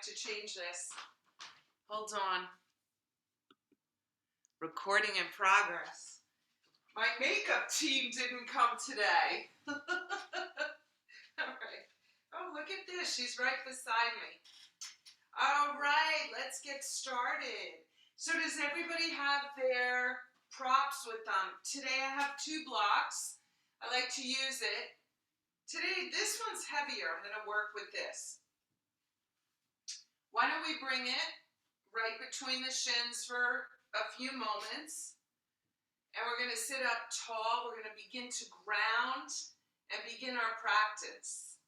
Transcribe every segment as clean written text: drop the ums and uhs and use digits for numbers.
have to change this. Hold on. Recording in progress. My makeup team didn't come today. All right. Oh, look at this. She's right beside me. All right, let's get started. So does everybody have their props with them? Today I have 2 blocks. I like to use it. Today, this one's heavier. I'm going to work with this. Why don't we bring it right between the shins for a few moments. And we're going to sit up tall. We're going to begin to ground and begin our practice.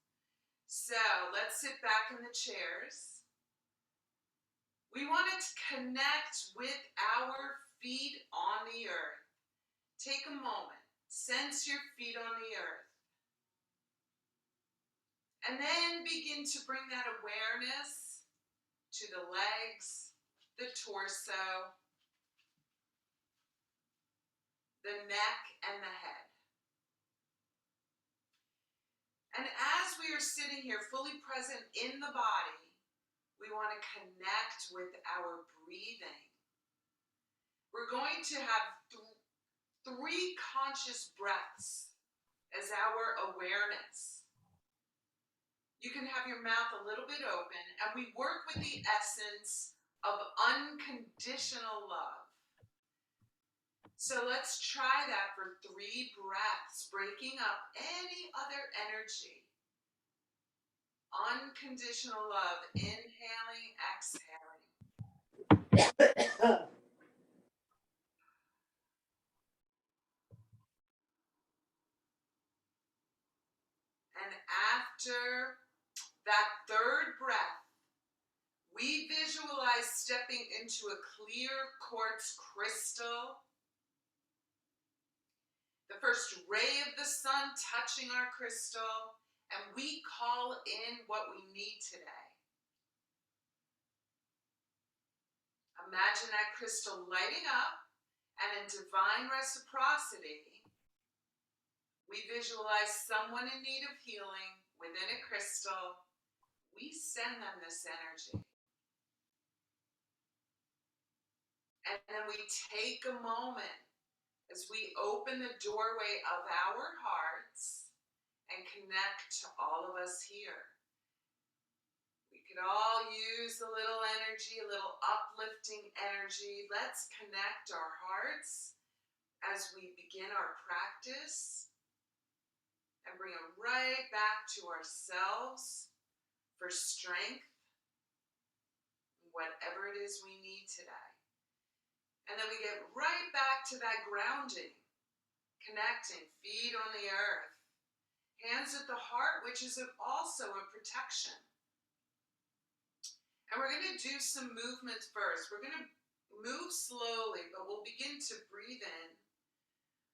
So let's sit back in the chairs. We want to connect with our feet on the earth. Take a moment. Sense your feet on the earth. And then begin to bring that awareness to the legs, the torso, the neck, and the head. And as we are sitting here fully present in the body, we want to connect with our breathing. We're going to have 3 conscious breaths as our awareness. You can have your mouth a little bit open, and we work with the essence of unconditional love. So let's try that for 3 breaths, breaking up any other energy. Unconditional love, inhaling, exhaling. And after that 3rd breath, we visualize stepping into a clear quartz crystal. The first ray of the sun touching our crystal, and we call in what we need today. Imagine that crystal lighting up, and in divine reciprocity, we visualize someone in need of healing within a crystal. We send them this energy. And then we take a moment as we open the doorway of our hearts and connect to all of us here. We could all use a little energy, a little uplifting energy. Let's connect our hearts as we begin our practice and bring them right back to ourselves for strength, whatever it is we need today. And then we get right back to that grounding, connecting, feet on the earth, hands at the heart, which is also a protection. And we're going to do some movements first. We're going to move slowly, but we'll begin to breathe in.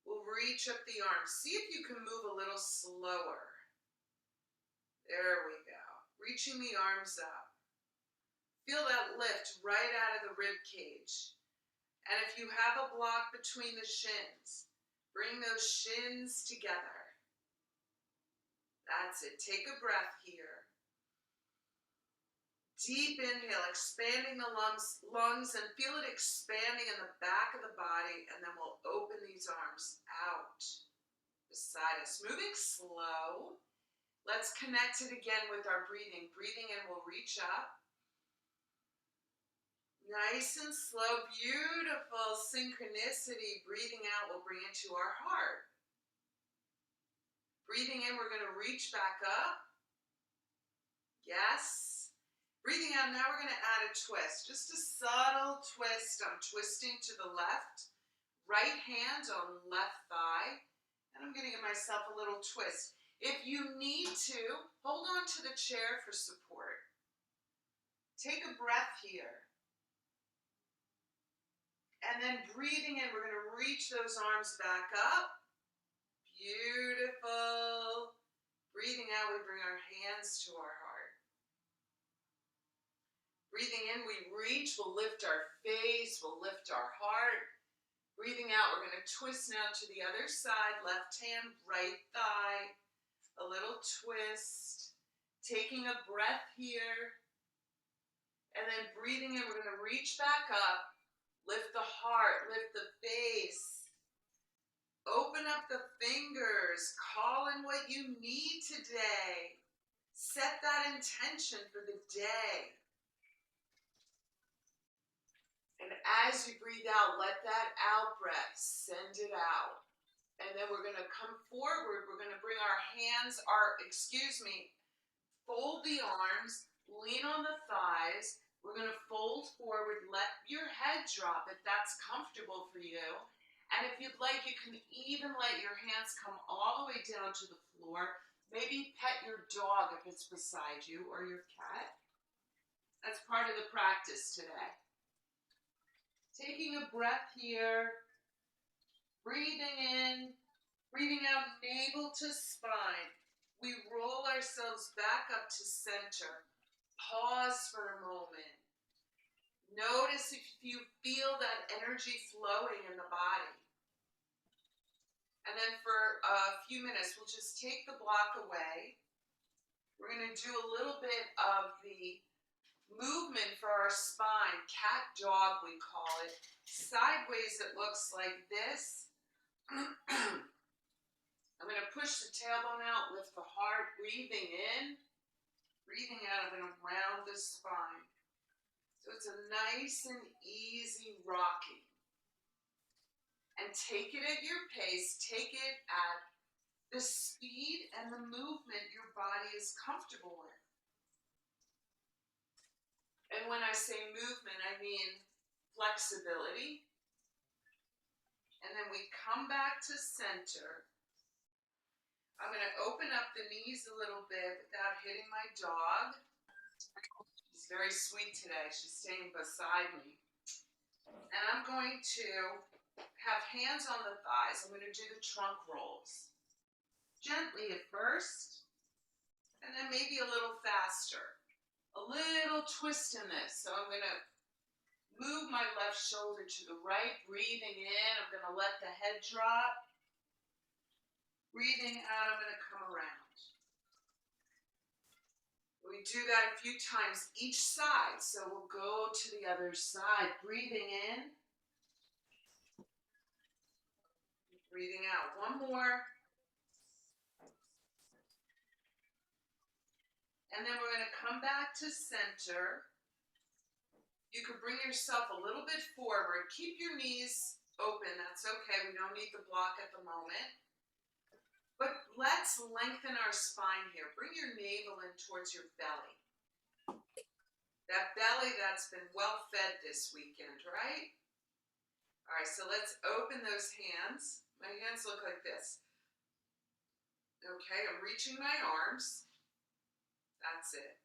We'll reach up the arms. See if you can move a little slower. There we go. Reaching the arms up. Feel that lift right out of the rib cage. And if you have a block between the shins, bring those shins together. That's it. Take a breath here. Deep inhale, expanding the lungs, and feel it expanding in the back of the body. And then we'll open these arms out beside us. Moving slow. Let's connect it again with our breathing. Breathing in, we'll reach up. Nice and slow, beautiful synchronicity. Breathing out, we'll bring it to our heart. Breathing in, we're going to reach back up. Yes. Breathing out, now we're going to add a twist. Just a subtle twist. I'm twisting to the left. Right hand on left thigh. And I'm going to give myself a little twist. If you need to, hold on to the chair for support. Take a breath here. And then breathing in, we're going to reach those arms back up. Beautiful. Breathing out, we bring our hands to our heart. Breathing in, we reach, we'll lift our face, we'll lift our heart. Breathing out, we're going to twist now to the other side. Left hand, right thigh. A little twist. Taking a breath here. And then breathing in, we're going to reach back up, lift the heart, lift the face, open up the fingers, call in what you need today. Set that intention for the day. And as you breathe out, let that out breath send it out. And then we're going to come forward. We're going to bring our hands, fold the arms, lean on the thighs. We're going to fold forward, let your head drop if that's comfortable for you. And if you'd like, you can even let your hands come all the way down to the floor. Maybe pet your dog if it's beside you, or your cat. That's part of the practice today. Taking a breath here, breathing in, breathing out, navel to spine. We roll ourselves back up to center. Pause for a moment. Notice if you feel that energy flowing in the body. And then for a few minutes, we'll just take the block away. We're going to do a little bit of the movement for our spine, cat dog we call it. Sideways it looks like this. I'm going to push the tailbone out, lift the heart, breathing in, breathing out. I'm going to round the spine. So it's a nice and easy rocking. And take it at your pace, take it at the speed and the movement your body is comfortable with. And when I say movement, I mean flexibility. And then we come back to center. I'm going to open up the knees a little bit without hitting my dog. She's very sweet today. She's staying beside me. And I'm going to have hands on the thighs. I'm going to do the trunk rolls. Gently at first, and then maybe a little faster. A little twist in this. So I'm going to move my left shoulder to the right, breathing in. I'm going to let the head drop. Breathing out, I'm going to come around. We do that a few times each side. So we'll go to the other side. Breathing in. Breathing out. One more. And then we're going to come back to center. You could bring yourself a little bit forward. Keep your knees open. That's okay. We don't need the block at the moment. But let's lengthen our spine here. Bring your navel in towards your belly. That belly that's been well fed this weekend, right? All right, so let's open those hands. My hands look like this. Okay, I'm reaching my arms. That's it.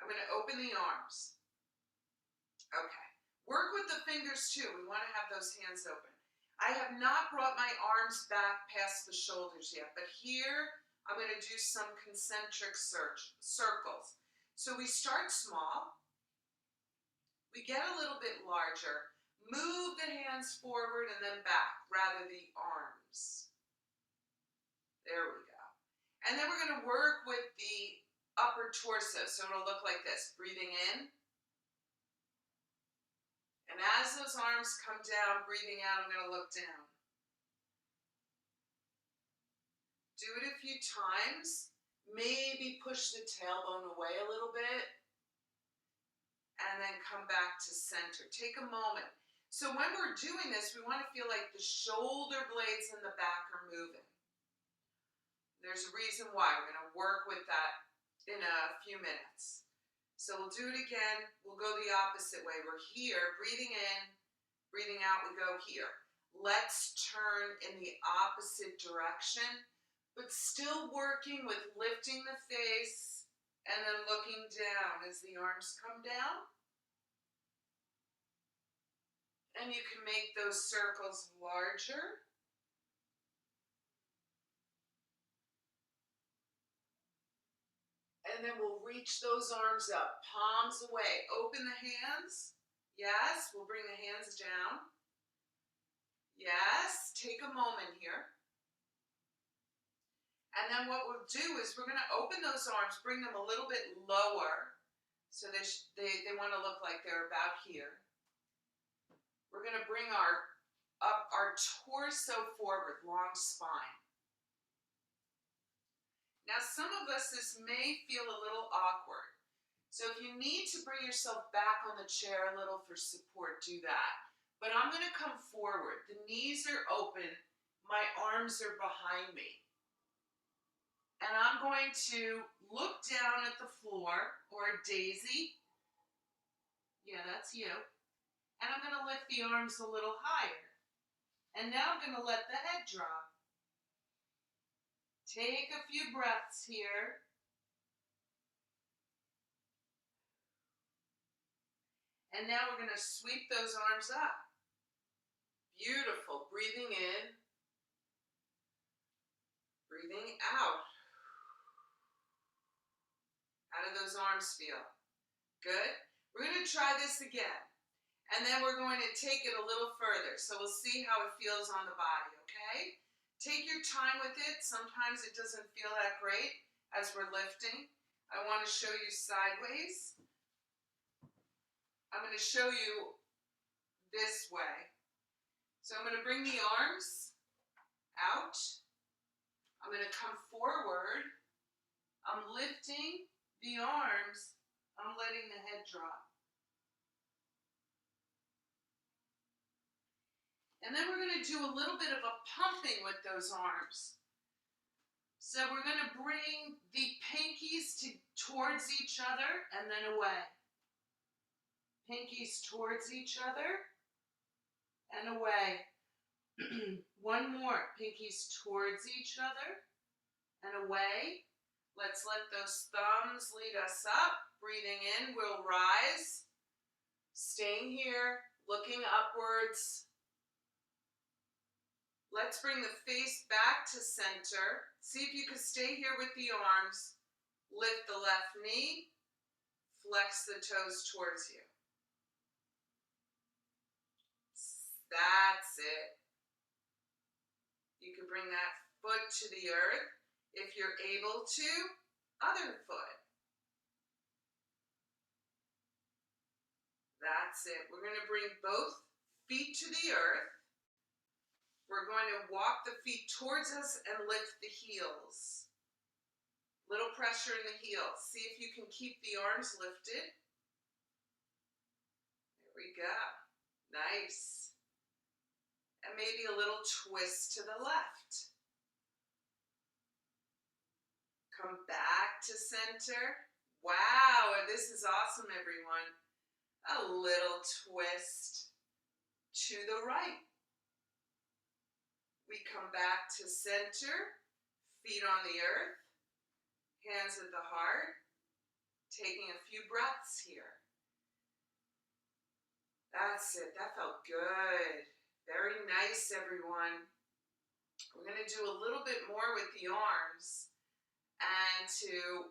I'm going to open the arms. Okay. Work with the fingers too. We want to have those hands open. I have not brought my arms back past the shoulders yet, but here I'm going to do some concentric circles. So we start small. We get a little bit larger. Move the hands forward and then back, rather the arms. There we go. And then we're going to work with the upper torso. So it'll look like this. Breathing in. And as those arms come down, breathing out, I'm going to look down. Do it a few times. Maybe push the tailbone away a little bit. And then come back to center. Take a moment. So when we're doing this, we want to feel like the shoulder blades in the back are moving. There's a reason why. We're going to work with that in a few minutes. So we'll do it again. We'll go the opposite way. We're here, breathing in, breathing out, we go here. Let's turn in the opposite direction, but still working with lifting the face and then looking down as the arms come down. And you can make those circles larger. And then we'll reach those arms up, palms away. Open the hands. Yes, we'll bring the hands down. Yes, take a moment here. And then what we'll do is we're going to open those arms, bring them a little bit lower. So they want to look like they're about here. We're going to bring our torso forward, long spine. Now, some of us, this may feel a little awkward. So if you need to bring yourself back on the chair a little for support, do that. But I'm going to come forward. The knees are open. My arms are behind me. And I'm going to look down at the floor, or Daisy. Yeah, that's you. And I'm going to lift the arms a little higher. And now I'm going to let the head drop. Take a few breaths here. And now we're going to sweep those arms up. Beautiful. Breathing in. Breathing out. How do those arms feel? Good. We're going to try this again. And then we're going to take it a little further. So we'll see how it feels on the body, okay? Take your time with it. Sometimes it doesn't feel that great as we're lifting. I want to show you sideways. I'm going to show you this way. So I'm going to bring the arms out. I'm going to come forward. I'm lifting the arms. I'm letting the head drop. And then we're going to do a little bit of a pumping with those arms. So we're going to bring the pinkies towards each other and then away. Pinkies towards each other and away. One more. Pinkies towards each other and away. Let's let those thumbs lead us up. Breathing in, we'll rise. Staying here, looking upwards. Let's bring the face back to center. See if you can stay here with the arms. Lift the left knee. Flex the toes towards you. That's it. You can bring that foot to the earth. If you're able to, other foot. That's it. We're going to bring both feet to the earth. We're going to walk the feet towards us and lift the heels. Little pressure in the heels. See if you can keep the arms lifted. There we go. Nice. And maybe a little twist to the left. Come back to center. Wow, this is awesome, everyone. A little twist to the right. We come back to center, feet on the earth, hands at the heart, taking a few breaths here. That's it, that felt good. Very nice, everyone. We're going to do a little bit more with the arms and to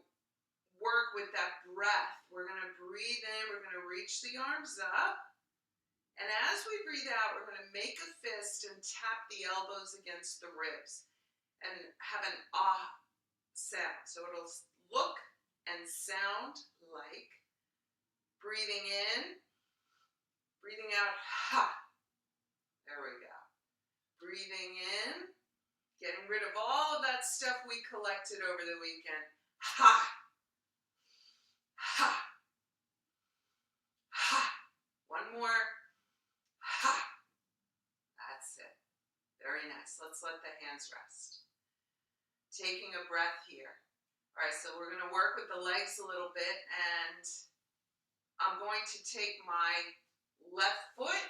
work with that breath. We're going to breathe in, we're going to reach the arms up. And as we breathe out, we're going to make a fist and tap the elbows against the ribs and have an ah sound. So it'll look and sound like breathing in, breathing out, ha. There we go. Breathing in, getting rid of all of that stuff we collected over the weekend. Ha, ha, ha. One more. Ha! That's it. Very nice. Let's let the hands rest. Taking a breath here. All right, so we're going to work with the legs a little bit, and I'm going to take my left foot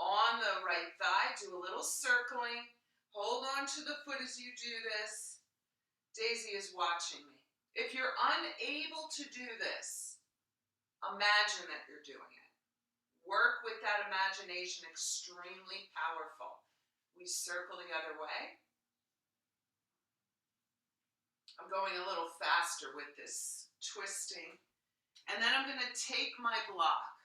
on the right thigh, do a little circling, hold on to the foot as you do this. Daisy is watching me. If you're unable to do this, imagine that you're doing it. Work with that imagination, extremely powerful. We circle the other way. I'm going a little faster with this twisting. And then I'm going to take my block.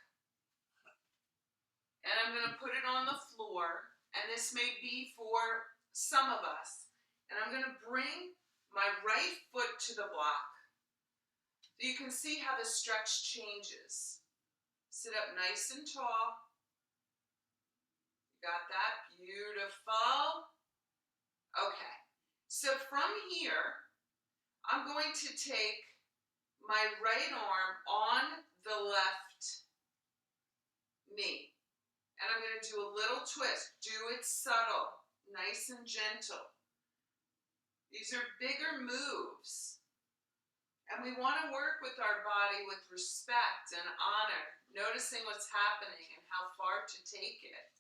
And I'm going to put it on the floor. And this may be for some of us. And I'm going to bring my right foot to the block. You can see how the stretch changes. Sit up nice and tall. Got that? Beautiful. Okay. So from here, I'm going to take my right arm on the left knee. And I'm going to do a little twist. Do it subtle, nice and gentle. These are bigger moves. And we want to work with our body with respect and honor, noticing what's happening and how far to take it.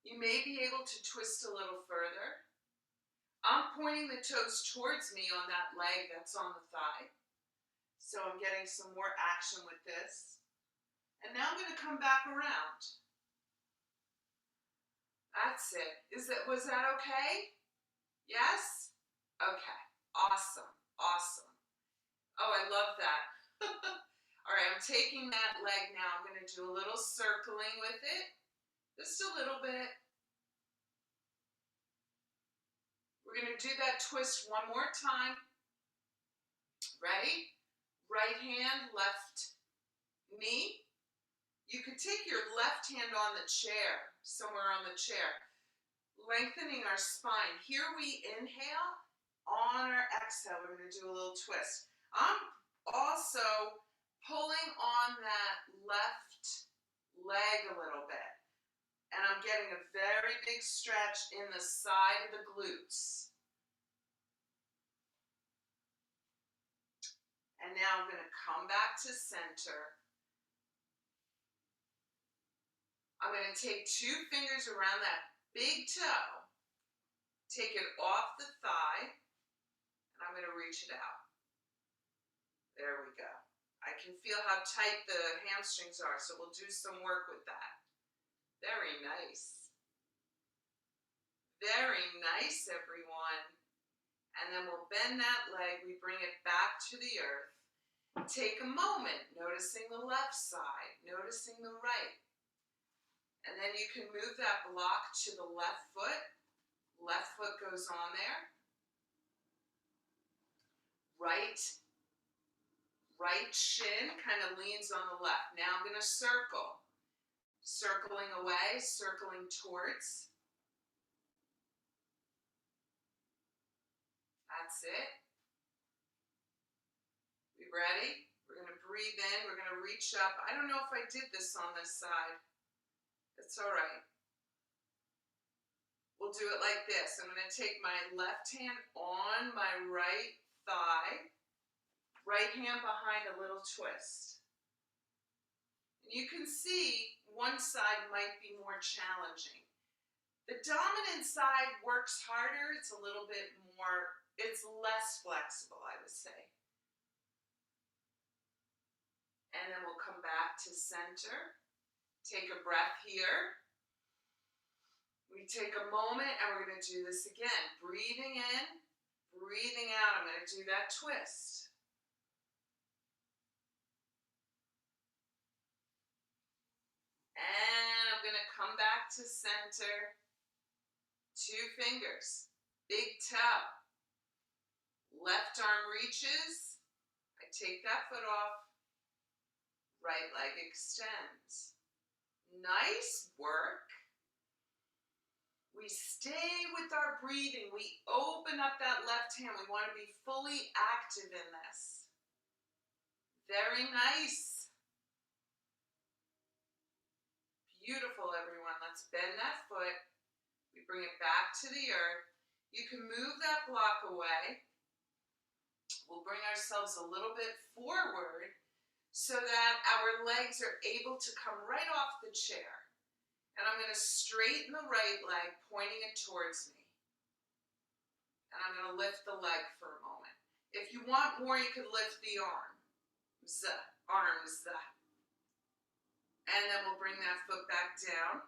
You may be able to twist a little further. I'm pointing the toes towards me on that leg that's on the thigh. So I'm getting some more action with this. And now I'm going to come back around. That's it. Was that okay? Yes? Okay. Awesome. Awesome. Oh, I love that. All right, I'm taking that leg now. I'm going to do a little circling with it. Just a little bit. We're going to do that twist one more time. Ready? Right hand, left knee. You could take your left hand on the chair, somewhere on the chair, lengthening our spine. Here we inhale. On our exhale, we're going to do a little twist. I'm also pulling on that left leg a little bit. And I'm getting a very big stretch in the side of the glutes. And now I'm going to come back to center. I'm going to take 2 fingers around that big toe, take it off the thigh, and I'm going to reach it out. There we go. I can feel how tight the hamstrings are, so we'll do some work with that. Very nice. Very nice, everyone. And then we'll bend that leg. We bring it back to the earth. Take a moment, noticing the left side, noticing the right. And then you can move that block to the left foot. Left foot goes on there. Right shin kind of leans on the left. Now I'm going to circle. Circling away, circling towards. That's it. We ready? We're going to breathe in. We're going to reach up. I don't know if I did this on this side. It's all right. We'll do it like this. I'm going to take my left hand on my right thigh. Right hand behind, a little twist. And you can see one side might be more challenging. The dominant side works harder. It's a little bit more, it's less flexible, I would say. And then we'll come back to center. Take a breath here. We take a moment and we're going to do this again. Breathing in, breathing out. I'm going to do that twist. And I'm going to come back to center. 2 fingers. Big toe. Left arm reaches. I take that foot off. Right leg extends. Nice work. We stay with our breathing. We open up that left hand. We want to be fully active in this. Very nice. Beautiful, everyone. Let's bend that foot. We bring it back to the earth. You can move that block away. We'll bring ourselves a little bit forward so that our legs are able to come right off the chair. And I'm going to straighten the right leg, pointing it towards me. And I'm going to lift the leg for a moment. If you want more, you could lift the arms. Arms. And then we'll bring that foot back down.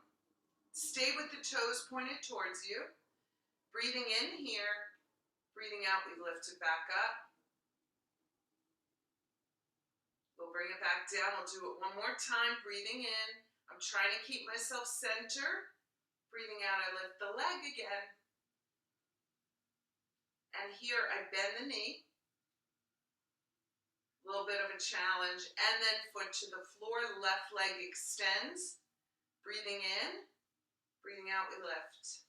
Stay with the toes pointed towards you. Breathing in here. Breathing out, we lift it back up. We'll bring it back down. We'll do it one more time. Breathing in. I'm trying to keep myself centered. Breathing out, I lift the leg again. And here I bend the knee, a little bit of a challenge, and then foot to the floor, left leg extends, breathing in, breathing out, we lift.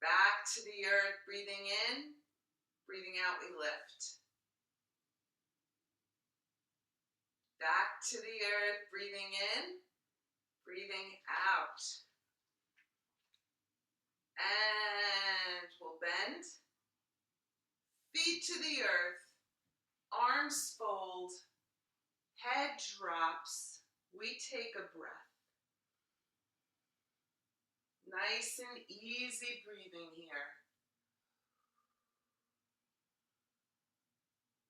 Back to the earth, breathing in, breathing out, we lift. Back to the earth, breathing in, breathing out. And we'll bend. Feet to the earth, arms fold, head drops. We take a breath. Nice and easy breathing here.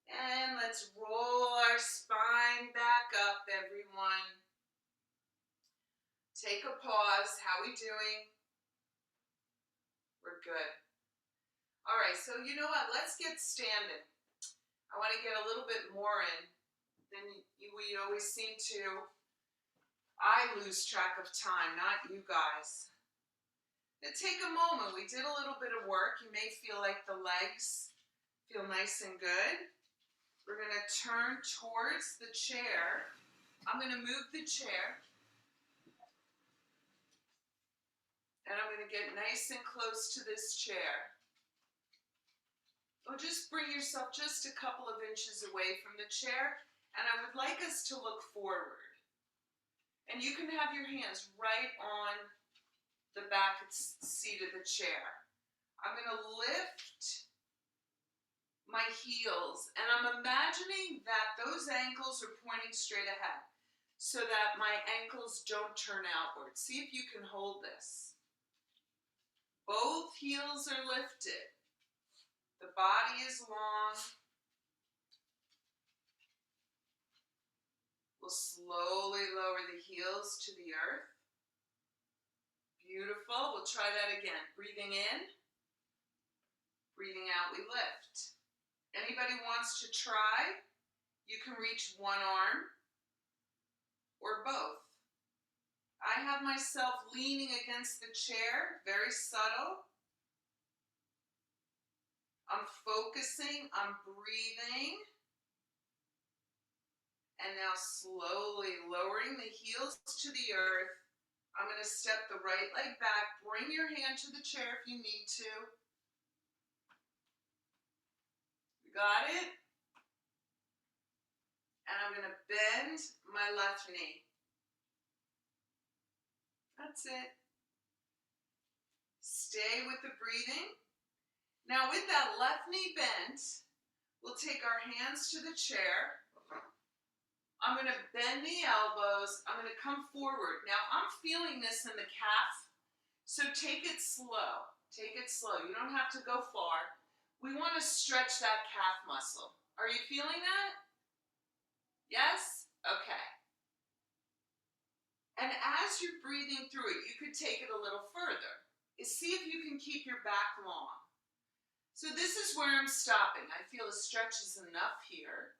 And let's roll our spine back up, everyone. Take a pause. How are we doing? We're good. All right, so you know what? Let's get standing. I want to get a little bit more in than we always seem to. I lose track of time, not you guys. Now take a moment. We did a little bit of work. You may feel like the legs feel nice and good. We're going to turn towards the chair. I'm going to move the chair. And I'm going to get nice and close to this chair. Or just bring yourself just a couple of inches away from the chair. And I would like us to look forward. And you can have your hands right on the back seat of the chair. I'm going to lift my heels, and I'm imagining that those ankles are pointing straight ahead so that my ankles don't turn outward. See if you can hold this. Both heels are lifted. The body is long. We'll slowly lower the heels to the earth. Beautiful. We'll try that again. Breathing in, breathing out, we lift. Anybody wants to try? You can reach one arm or both. I have myself leaning against the chair, very subtle. I'm focusing, I'm breathing. And now slowly lowering the heels to the earth. I'm going to step the right leg back. Bring your hand to the chair if you need to. You got it? And I'm going to bend my left knee. That's it. Stay with the breathing. Now with that left knee bent, we'll take our hands to the chair. I'm going to bend the elbows. I'm going to come forward. Now, I'm feeling this in the calf, so take it slow. Take it slow. You don't have to go far. We want to stretch that calf muscle. Are you feeling that? Yes? Okay. And as you're breathing through it, you could take it a little further. See if you can keep your back long. So this is where I'm stopping. I feel the stretch is enough here.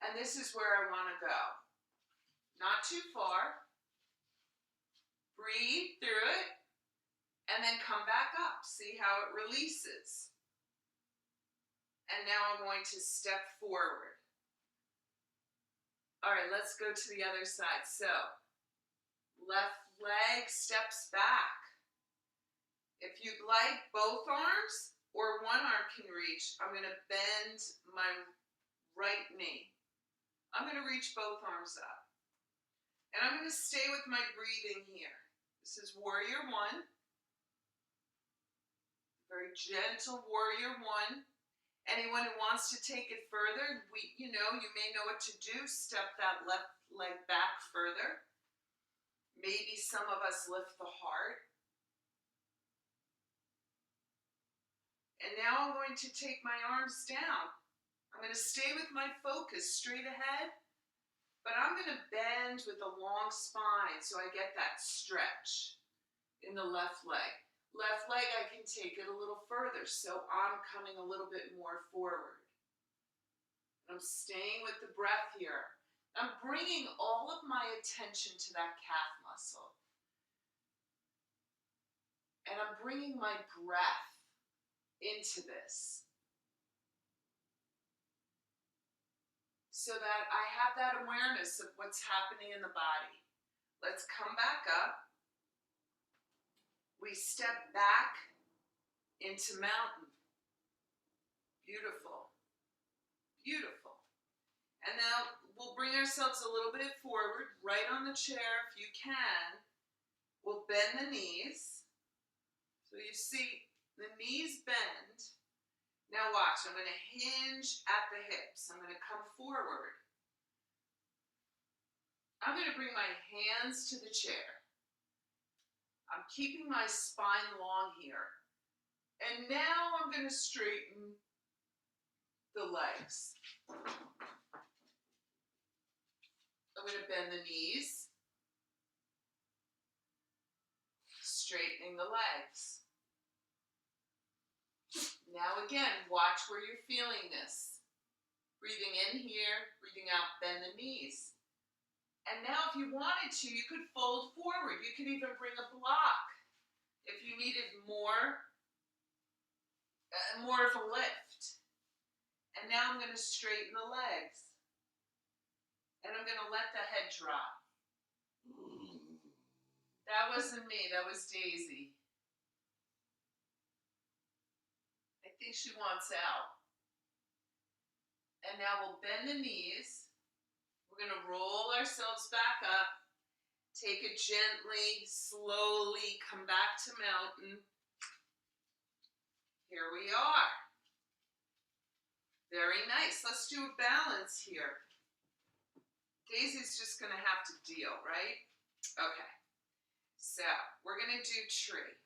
And this is where I want to go. Not too far. Breathe through it. And then come back up. See how it releases. And now I'm going to step forward. All right, let's go to the other side. So, left leg steps back. If you'd like both arms or one arm can reach, I'm going to bend my right knee. I'm going to reach both arms up. And I'm going to stay with my breathing here. This is warrior one. Very gentle warrior one. Anyone who wants to take it further, you may know what to do. Step that left leg back further. Maybe some of us lift the heart. And now I'm going to take my arms down. I'm going to stay with my focus straight ahead, but I'm going to bend with a long spine so I get that stretch in the left leg. Left leg, I can take it a little further, so I'm coming a little bit more forward. I'm staying with the breath here. I'm bringing all of my attention to that calf muscle. And I'm bringing my breath into this so that I have that awareness of what's happening in the body. Let's come back up. We step back into mountain. Beautiful. Beautiful. And now we'll bring ourselves a little bit forward, right on the chair if you can. We'll bend the knees. So you see the knees bend. Now watch, I'm going to hinge at the hips. I'm going to come forward. I'm going to bring my hands to the chair. I'm keeping my spine long here. And now I'm going to straighten the legs. I'm going to bend the knees, straightening the legs. Now again, watch where you're feeling this. Breathing in here, breathing out, bend the knees. And now if you wanted to, you could fold forward. You could even bring a block if you needed more of a lift. And now I'm going to straighten the legs. And I'm going to let the head drop. That wasn't me, that was Daisy. I think she wants out. And now we'll bend the knees. We're going to roll ourselves back up. Take it gently, slowly, come back to mountain. Here we are. Very nice. Let's do a balance here. Daisy's just going to have to deal, right? Okay. So, we're going to do tree.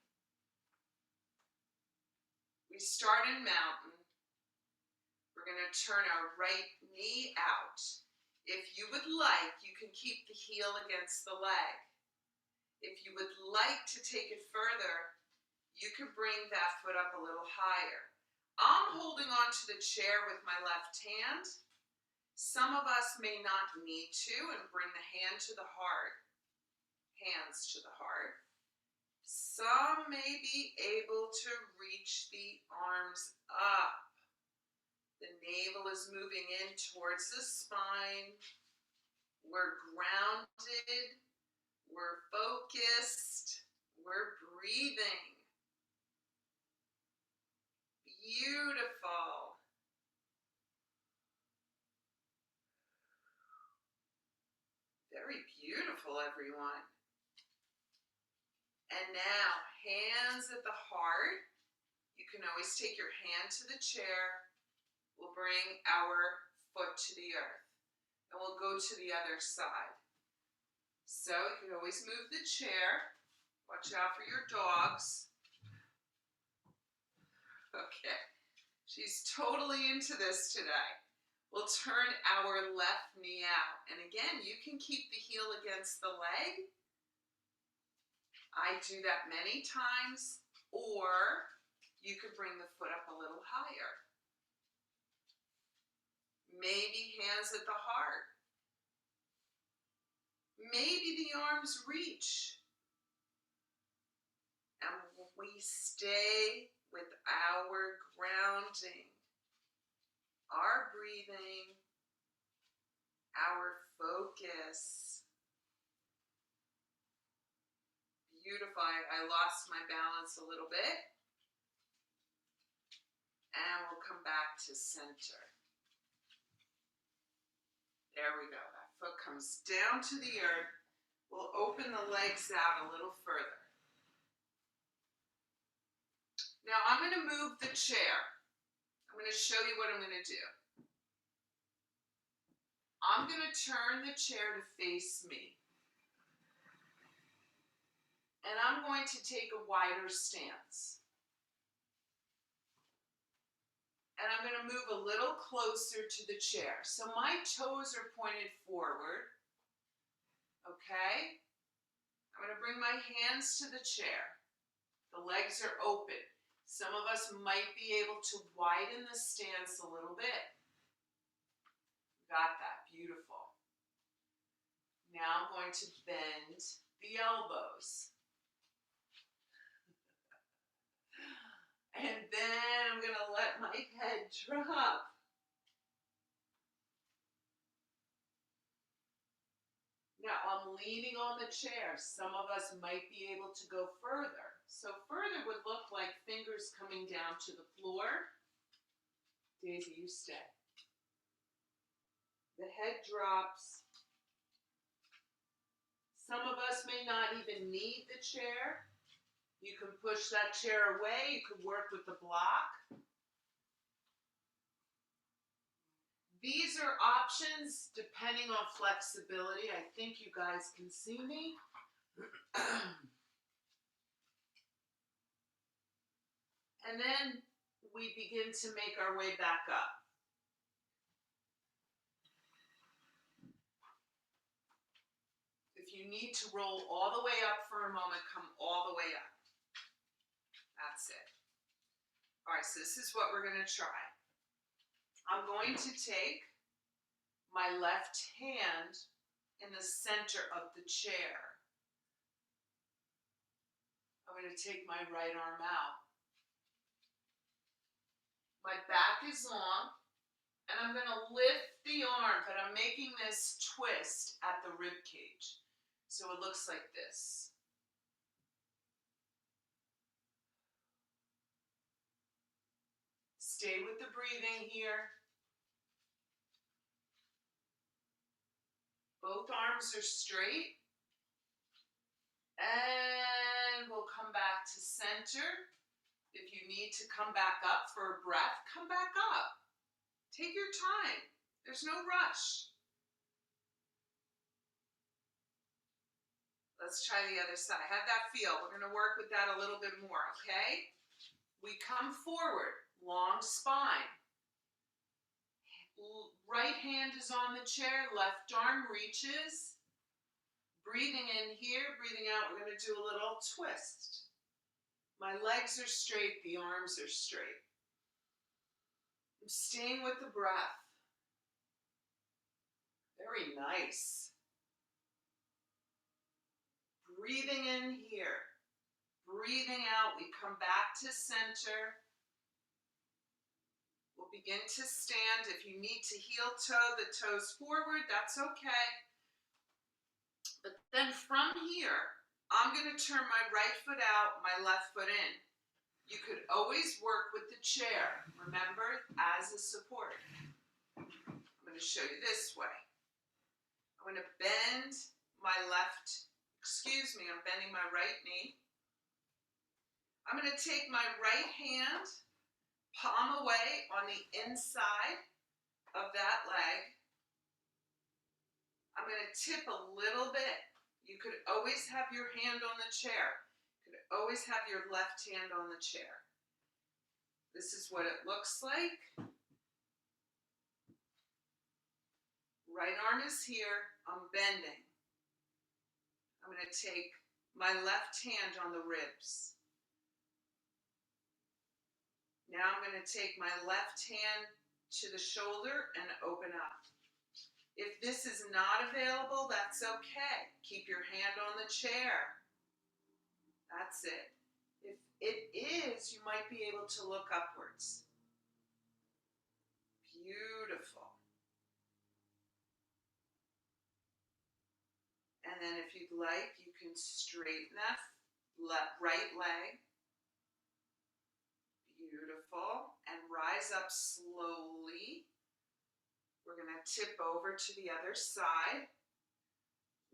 We start in mountain. We're going to turn our right knee out. If you would like, you can keep the heel against the leg. If you would like to take it further, you can bring that foot up a little higher. I'm holding on to the chair with my left hand. Some of us may not need to and bring the hands to the heart. Some may be able to reach the arms up. The navel is moving in towards the spine. We're grounded. We're focused. We're breathing. Beautiful. Very beautiful, everyone. And now, hands at the heart. You can always take your hand to the chair. We'll bring our foot to the earth. And we'll go to the other side. So you can always move the chair. Watch out for your dogs. Okay. She's totally into this today. We'll turn our left knee out. And again, you can keep the heel against the leg. I do that many times. Or you could bring the foot up a little higher. Maybe hands at the heart. Maybe the arms reach. And we stay with our grounding, our breathing, our focus. Beautiful. I lost my balance a little bit. And we'll come back to center. There we go. That foot comes down to the earth. We'll open the legs out a little further. Now I'm going to move the chair. I'm going to show you what I'm going to do. I'm going to turn the chair to face me. And I'm going to take a wider stance. And I'm going to move a little closer to the chair. So my toes are pointed forward. Okay? I'm going to bring my hands to the chair. The legs are open. Some of us might be able to widen the stance a little bit. Got that. Beautiful. Now I'm going to bend the elbows. And then I'm going to let my head drop. Now I'm leaning on the chair. Some of us might be able to go further. So further would look like fingers coming down to the floor. Daisy, you stay. The head drops. Some of us may not even need the chair. You can push that chair away. You could work with the block. These are options depending on flexibility. I think you guys can see me. And then we begin to make our way back up. If you need to roll all the way up for a moment, come all the way up. That's it. All right, so this is what we're going to try. I'm going to take my left hand in the center of the chair. I'm going to take my right arm out. My back is long, and I'm going to lift the arm, but I'm making this twist at the rib cage. So it looks like this. Stay with the breathing here. Both arms are straight. And we'll come back to center. If you need to come back up for a breath, come back up. Take your time. There's no rush. Let's try the other side. How'd that feel? We're going to work with that a little bit more, okay? We come forward, long spine. Right hand is on the chair, left arm reaches. Breathing in here, breathing out, we're going to do a little twist. My legs are straight, the arms are straight. I'm staying with the breath. Very nice. Breathing in here, breathing out, we come back to center. We'll begin to stand. If you need to heel toe the toes forward, that's okay. But then from here, I'm going to turn my right foot out, my left foot in. You could always work with the chair, remember, as a support. I'm going to show you this way. I'm going to bend my I'm bending my right knee. I'm going to take my right hand, palm away on the inside of that leg. I'm going to tip a little bit. You could always have your hand on the chair. You could always have your left hand on the chair. This is what it looks like. Right arm is here. I'm bending. I'm going to take my left hand on the ribs. Now I'm going to take my left hand to the shoulder and open up. If this is not available, that's okay. Keep your hand on the chair. That's it. If it is, you might be able to look upwards. Beautiful. And then if you'd like, you can straighten that right leg. Beautiful. And rise up slowly. We're going to tip over to the other side.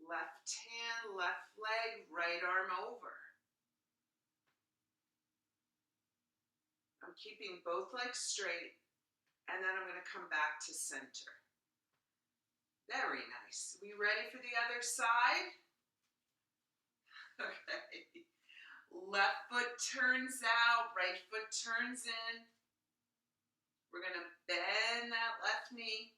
Left hand, left leg, right arm over. I'm keeping both legs straight, and then I'm going to come back to center. Very nice. We ready for the other side? Okay. Left foot turns out, right foot turns in. We're going to bend that left knee.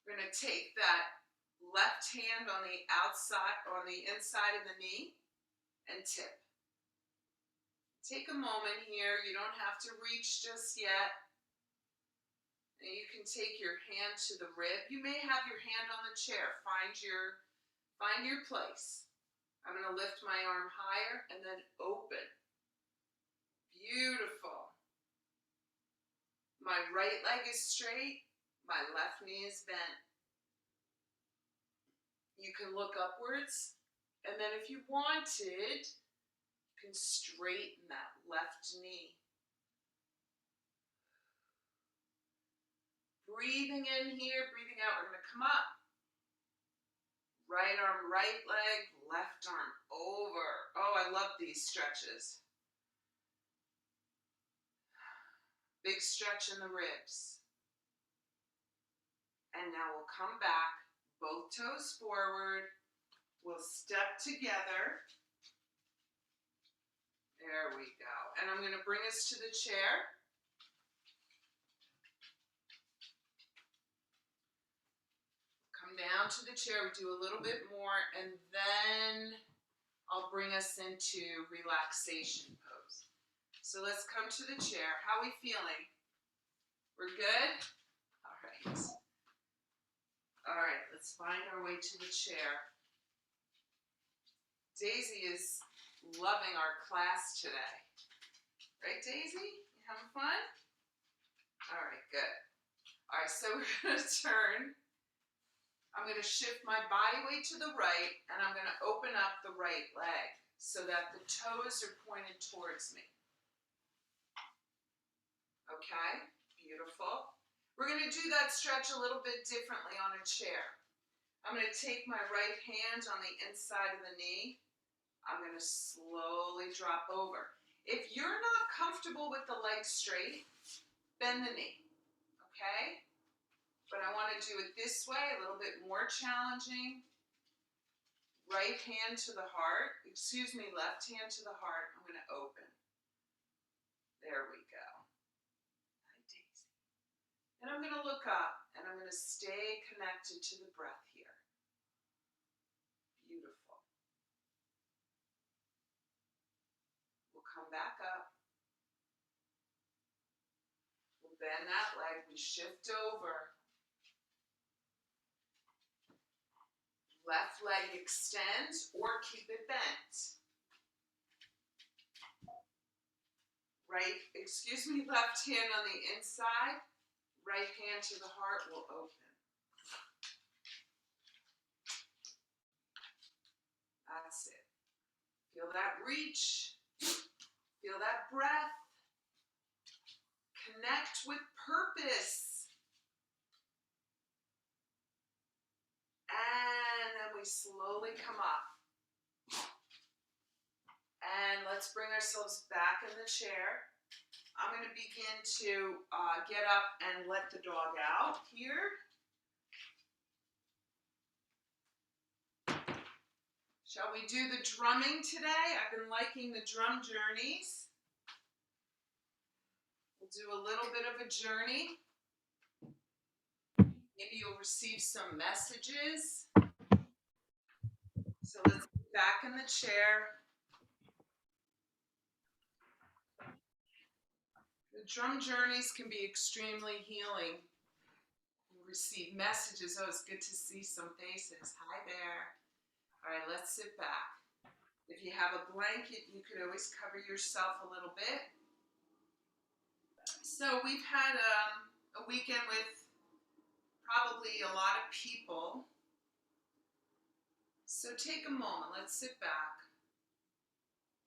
We're going to take that left hand on the outside, on the inside of the knee, and tip. Take a moment here. You don't have to reach just yet. And you can take your hand to the rib. You may have your hand on the chair. Find your place. I'm going to lift my arm higher and then open. My right leg is straight, my left knee is bent. You can look upwards, and then if you wanted, you can straighten that left knee. Breathing in here, breathing out. We're going to come up. Right arm, right leg, left arm over. Oh, I love these stretches. Big stretch in the ribs. And now we'll come back, both toes forward. We'll step together. There we go. And I'm going to bring us to the chair. Come down to the chair. We do a little bit more, and then I'll bring us into relaxation pose. So let's come to the chair. How are we feeling? We're good? All right. All right, let's find our way to the chair. Daisy is loving our class today. Right, Daisy? You having fun? All right, good. All right, so we're going to turn. I'm going to shift my body weight to the right, and I'm going to open up the right leg so that the toes are pointed towards me. Okay, beautiful. We're going to do that stretch a little bit differently on a chair. I'm going to take my right hand on the inside of the knee. I'm going to slowly drop over. If you're not comfortable with the leg straight, bend the knee, okay? But I want to do it this way, a little bit more challenging. Right hand to the heart, left hand to the heart. I'm going to open. There we go. Hi, Daisy. And I'm going to look up, and I'm going to stay connected to the breath here. Beautiful. We'll come back up. We'll bend that leg. We shift over. Left leg extends or keep it bent. Left hand on the inside, right hand to the heart will open. That's it. Feel that reach. Feel that breath. Connect with purpose. And then we slowly come up. And let's bring ourselves back in the chair. I'm going to begin to get up and let the dog out here. Shall we do the drumming today? I've been liking the drum journeys. We'll do a little bit of a journey. Maybe you'll receive some messages. So let's get back in the chair. The drum journeys can be extremely healing. You receive messages. Oh, it's good to see some faces. Hi there. All right, let's sit back. If you have a blanket, you could always cover yourself a little bit. So we've had a weekend with probably a lot of people. So take a moment. Let's sit back.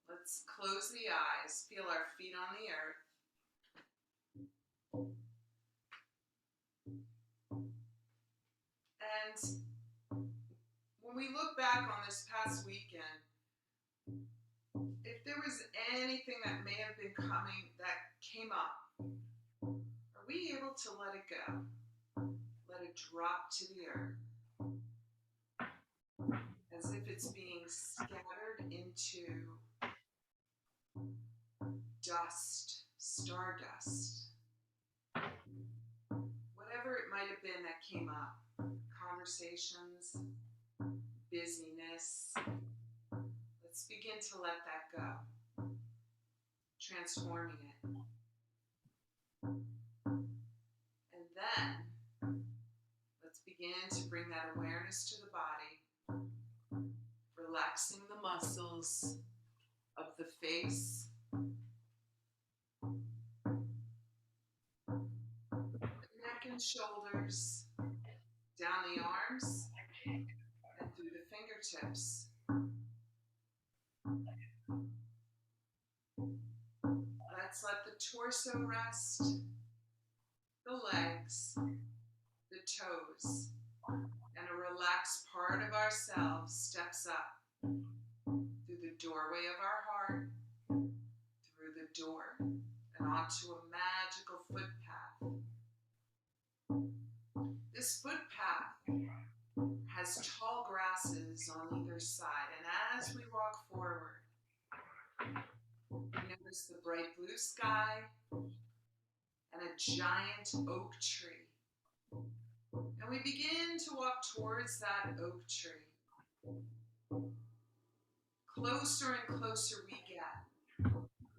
Let's close the eyes. Feel our feet on the earth. And when we look back on this past weekend, if there was anything that may have been coming that came up, are we able to let it go? Let it drop to the earth as if it's being scattered into dust, stardust. Whatever it might have been that came up, conversations, busyness, let's begin to let that go, transforming it. And then, let's begin to bring that awareness to the body, relaxing the muscles of the face, shoulders, down the arms, and through the fingertips. Let's let the torso rest, the legs, the toes, and a relaxed part of ourselves steps up through the doorway of our heart, through the door, and onto a magical footpath. This footpath has tall grasses on either side, and as we walk forward, we notice the bright blue sky and a giant oak tree. And we begin to walk towards that oak tree. Closer and closer we get.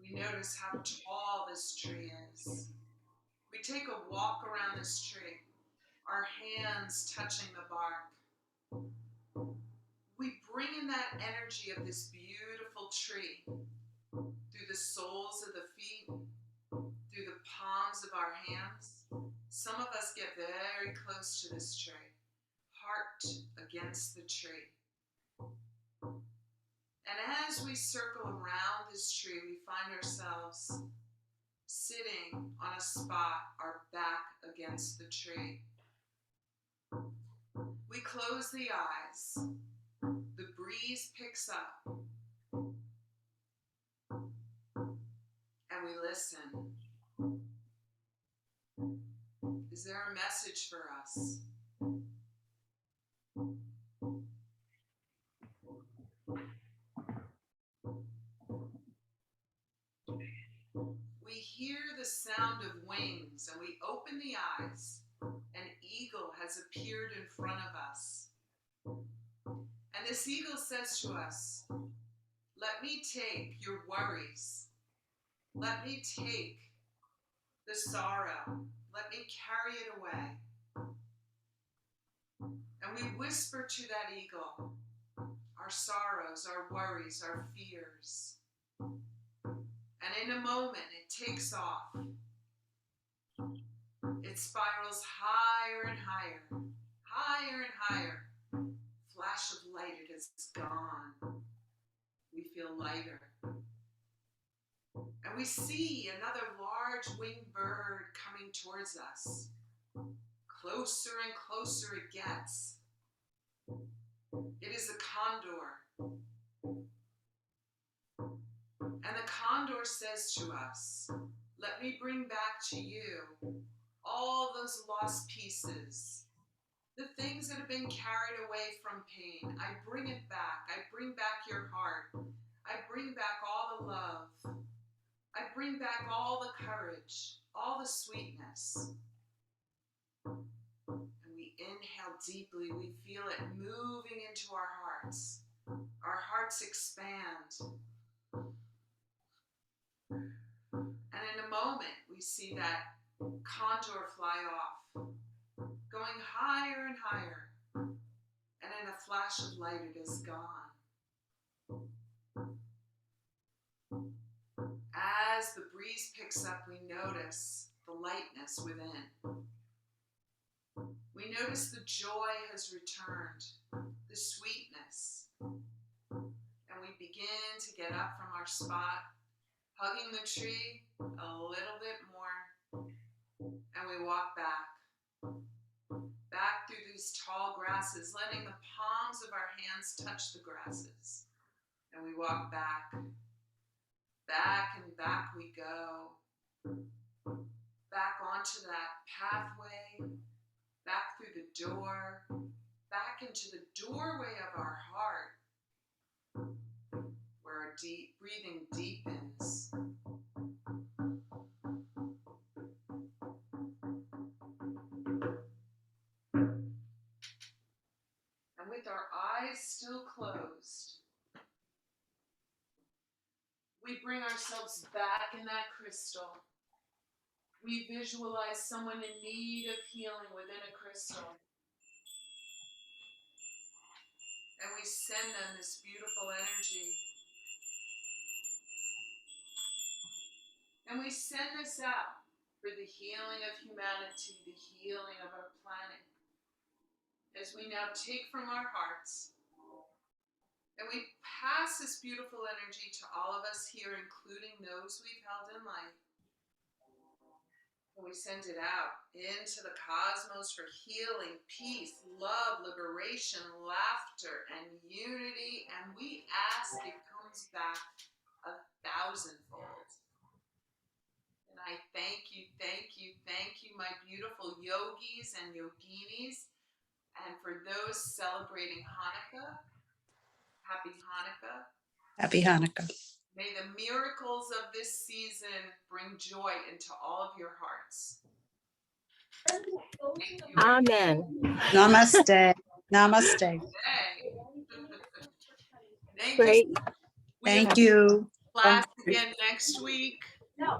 We notice how tall this tree is. We take a walk around this tree, our hands touching the bark. We bring in that energy of this beautiful tree through the soles of the feet, through the palms of our hands. Some of us get very close to this tree, heart against the tree. And as we circle around this tree, we find ourselves sitting on a spot, our back against the tree. We close the eyes. The breeze picks up. And we listen. Is there a message for us? We hear the sound of wings and we open the eyes. An eagle has appeared in front of us. And this eagle says to us, "Let me take your worries. Let me take the sorrow. Let me carry it away." And we whisper to that eagle our sorrows, our worries, our fears. And in a moment, it takes off. It spirals higher and higher, higher and higher. Flash of light, it is gone. We feel lighter. And we see another large winged bird coming towards us. Closer and closer it gets. It is a condor. And the condor says to us, "Let me bring back to you all those lost pieces, the things that have been carried away from pain. I bring it back. I bring back your heart. I bring back all the love. I bring back all the courage, all the sweetness." And we inhale deeply. We feel it moving into our hearts. Our hearts expand. And in a moment, we see that condor fly off, going higher and higher. And in a flash of light, it is gone. As the breeze picks up, we notice the lightness within. We notice the joy has returned, the sweetness. And we begin to get up from our spot, hugging the tree a little bit more, and we walk back through these tall grasses, letting the palms of our hands touch the grasses. And we walk back and back we go, back onto that pathway, back through the door, back into the doorway of our heart, where our deep breathing deepens. And with our eyes still closed, we bring ourselves back in that crystal. We visualize someone in need of healing within a crystal. And we send them this beautiful energy. And we send this out for the healing of humanity, the healing of our planet. As we now take from our hearts and we pass this beautiful energy to all of us here, including those we've held in light. And we send it out into the cosmos for healing, peace, love, liberation, laughter, and unity. And we ask it comes back 1,000-fold. And I thank you, my beautiful yogis and yoginis. And for those celebrating Hanukkah, happy Hanukkah. Happy Hanukkah. May the miracles of this season bring joy into all of your hearts. Thank you. Amen. Namaste. Namaste. Thank Great. you. Thank you. Class again next week.